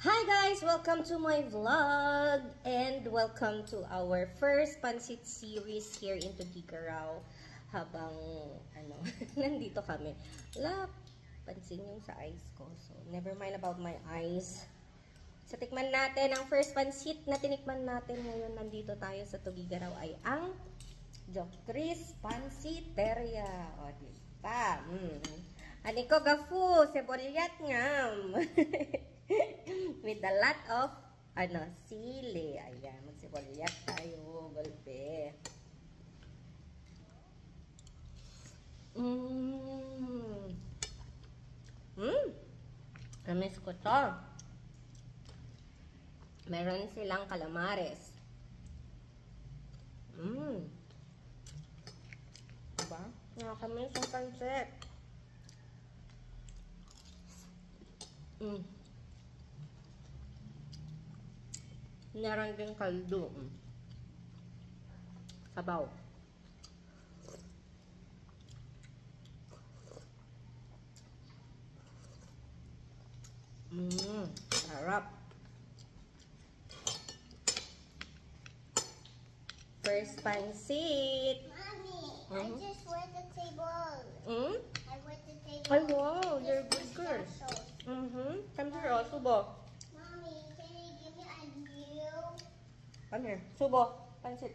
Hi guys! Welcome to my vlog and welcome to our first Pansit series here in Tugigaraw. Habang nandito kami. Wala, pansin yung sa eyes ko. So, never mind about my eyes. So, tikman natin ang first pansit na tinikman natin ngayon. Nandito tayo sa Tugigaraw ay ang Jokris Pansiteria. O, diba? Aniko gafu, sebolyat ngam. With a lot of sili. Ayan, magsiboliat tayo, golpe. Amis ko to. Meron silang calamares. Diba? Nakakamiss ang pancit. Meron din kaldo. Sabaw. Sarap. First pansit. Mommy, I just wet the table. I wet the table. Ay, wow, you're good girl. Come here, oh, subo. Mommy, can you give me a view? Come here, subo. Pansit.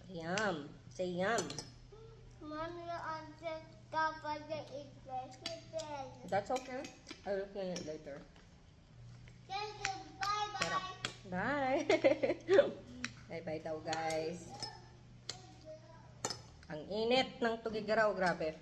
Yum. Say yum. Mommy, I just got to eat vegetables. That's okay. I will clean it later. Thank you. Bye-bye. Bye. Bye-bye daw, guys. Ang init ng Tugigaraw, grabe.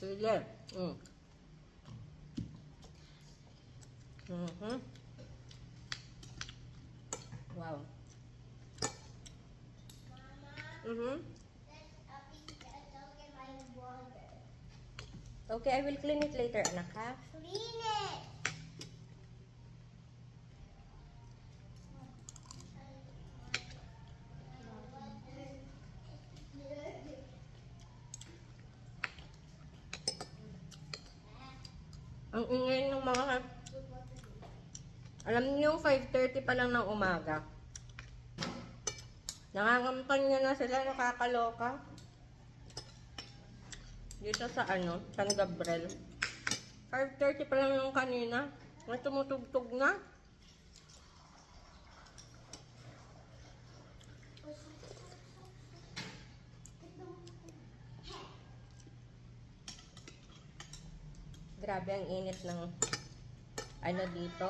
Sige. Wow. Okay, I will clean it later, anak, ha? Clean it. Ang ingay ng mga... Alam niyo, 5:30 pa lang ng umaga. Nangangampan na sila, nakakaloka. Dito sa San Gabriel. 5:30 pa lang yung kanina. May tumutugtog na. Grabe ang init ng dito.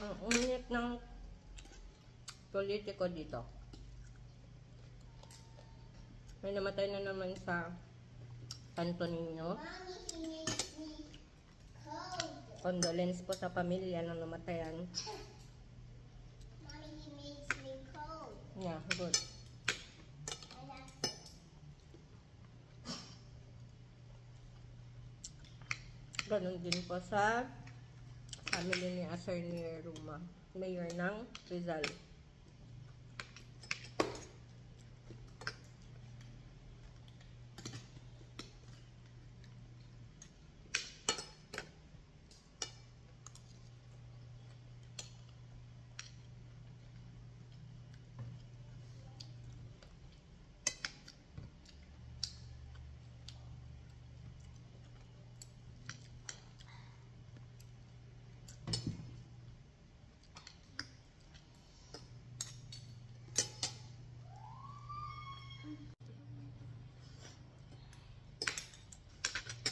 Ang init ng politiko dito. May namatay na naman sa Santo Niño. Mommy, he makes me cold. Condolence po sa pamilya ng namatayan. Mommy, he makes me cold. Yeah, good. Ganon din po sa family ni Attorney Ruma, Mayor ng Rizal.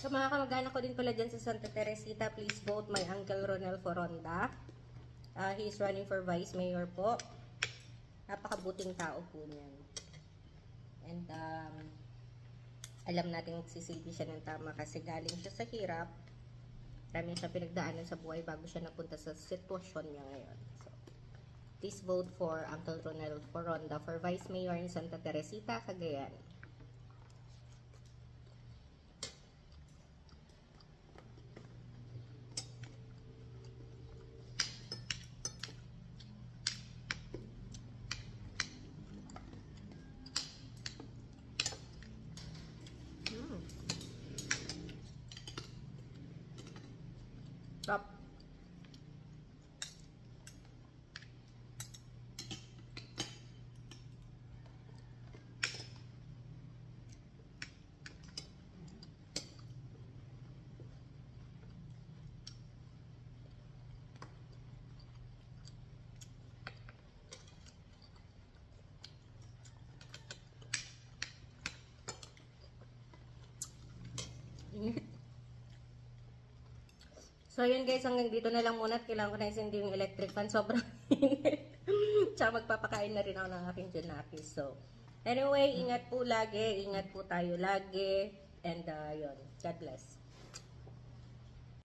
Sa mga kamag-anak ko din pala dyan sa Santa Teresita, please vote my Uncle Ronel Foronda. He is running for Vice Mayor po. Napakabuting tao po niyan. And alam natin magsisilbi siya ng tama kasi galing siya sa hirap. Marami siya pinagdaanan sa buhay bago siya napunta sa sitwasyon niya ngayon. So, Please vote for Uncle Ronald Foronda for Vice Mayor in Santa Teresita, Cagayan. Top. So, yun guys, hanggang dito na lang muna at kailangan ko na isindi yung electric fan. Sobrang init. Tsaka magpapakain na rin ako ng aking junakis. So, anyway, ingat po lagi. Ingat po tayo lagi. And, yun. God bless.